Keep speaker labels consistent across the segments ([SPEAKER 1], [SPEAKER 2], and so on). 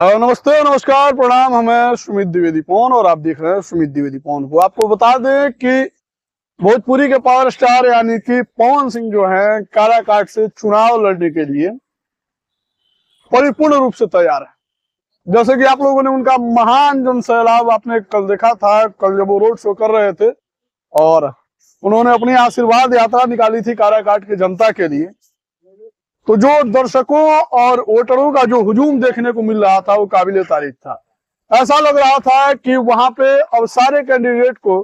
[SPEAKER 1] नमस्ते, नमस्कार, प्रणाम। हमें सुमित द्विवेदी पवन और आप देख रहे हैं सुमित द्विवेदी पवन को। आपको बता दें कि भोजपुरी के पावर स्टार यानी कि पवन सिंह जो हैं काराकाट से चुनाव लड़ने के लिए परिपूर्ण रूप से तैयार है। जैसे कि आप लोगों ने उनका महान जन सैलाब आपने कल देखा था, कल जब वो रोड शो कर रहे थे और उन्होंने अपनी आशीर्वाद यात्रा निकाली थी काराकाट की जनता के लिए, तो जो दर्शकों और वोटरों का जो हुजूम देखने को मिल रहा था वो काबिले तारीफ था। ऐसा लग रहा था कि वहां पे अब सारे कैंडिडेट को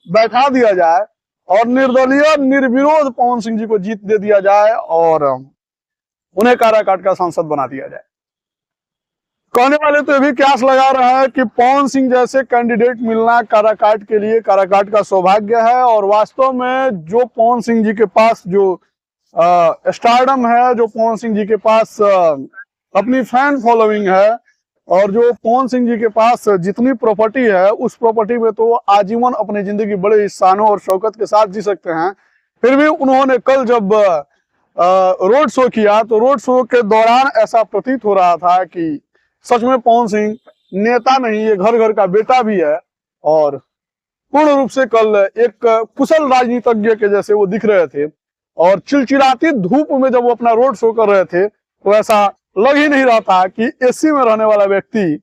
[SPEAKER 1] बैठा दिया जाए और निर्दलीय निर्विरोध पवन सिंह जी को जीत दे दिया जाए और उन्हें काराकाट का सांसद बना दिया जाए। कहने वाले तो ये भी क्यास लगा रहा है कि पवन सिंह जैसे कैंडिडेट मिलना काराकाट के लिए काराकाट का सौभाग्य है और वास्तव में जो पवन सिंह जी के पास जो स्टारडम है, जो पवन सिंह जी के पास अपनी फैन फॉलोइंग है और जो पवन सिंह जी के पास जितनी प्रॉपर्टी है उस प्रॉपर्टी में तो आजीवन अपनी जिंदगी बड़े ही शानों और शौकत के साथ जी सकते हैं। फिर भी उन्होंने कल जब रोड शो किया तो रोड शो के दौरान ऐसा प्रतीत हो रहा था कि सच में पवन सिंह नेता नहीं, ये घर घर का बेटा भी है और पूर्ण रूप से कल एक कुशल राजनीतिज्ञ के जैसे वो दिख रहे थे। और चिलचिलाती धूप में जब वो अपना रोड शो कर रहे थे तो ऐसा लग ही नहीं रहा था कि एसी में रहने वाला व्यक्ति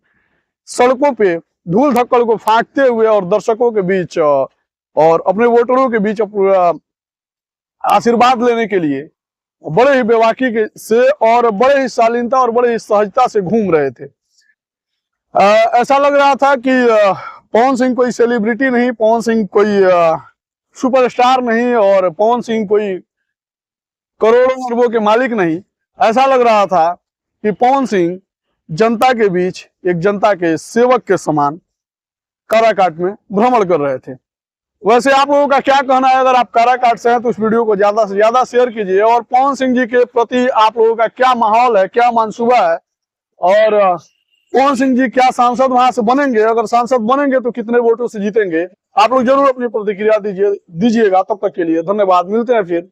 [SPEAKER 1] सड़कों पे धूल धक्कड़ को फांकते हुए और दर्शकों के बीच और अपने वोटरों के बीच आशीर्वाद लेने के लिए बड़े ही बेबाकी से और बड़े ही शालीनता और बड़े ही सहजता से घूम रहे थे। ऐसा लग रहा था कि पवन सिंह कोई सेलिब्रिटी नहीं, पवन सिंह कोई सुपरस्टार नहीं और पवन सिंह कोई करोड़ों अरबों के मालिक नहीं। ऐसा लग रहा था कि पवन सिंह जनता के बीच एक जनता के सेवक के समान काराकाट में भ्रमण कर रहे थे। वैसे आप लोगों का क्या कहना है? अगर आप काराकाट से हैं तो इस वीडियो को ज्यादा से ज्यादा शेयर कीजिए और पवन सिंह जी के प्रति आप लोगों का क्या माहौल है, क्या मंसूबा है और पवन सिंह जी क्या सांसद वहां से बनेंगे? अगर सांसद बनेंगे तो कितने वोटों से जीतेंगे? आप लोग जरूर अपनी प्रतिक्रिया दीजिएगा। तब तक के लिए धन्यवाद। मिलते हैं फिर।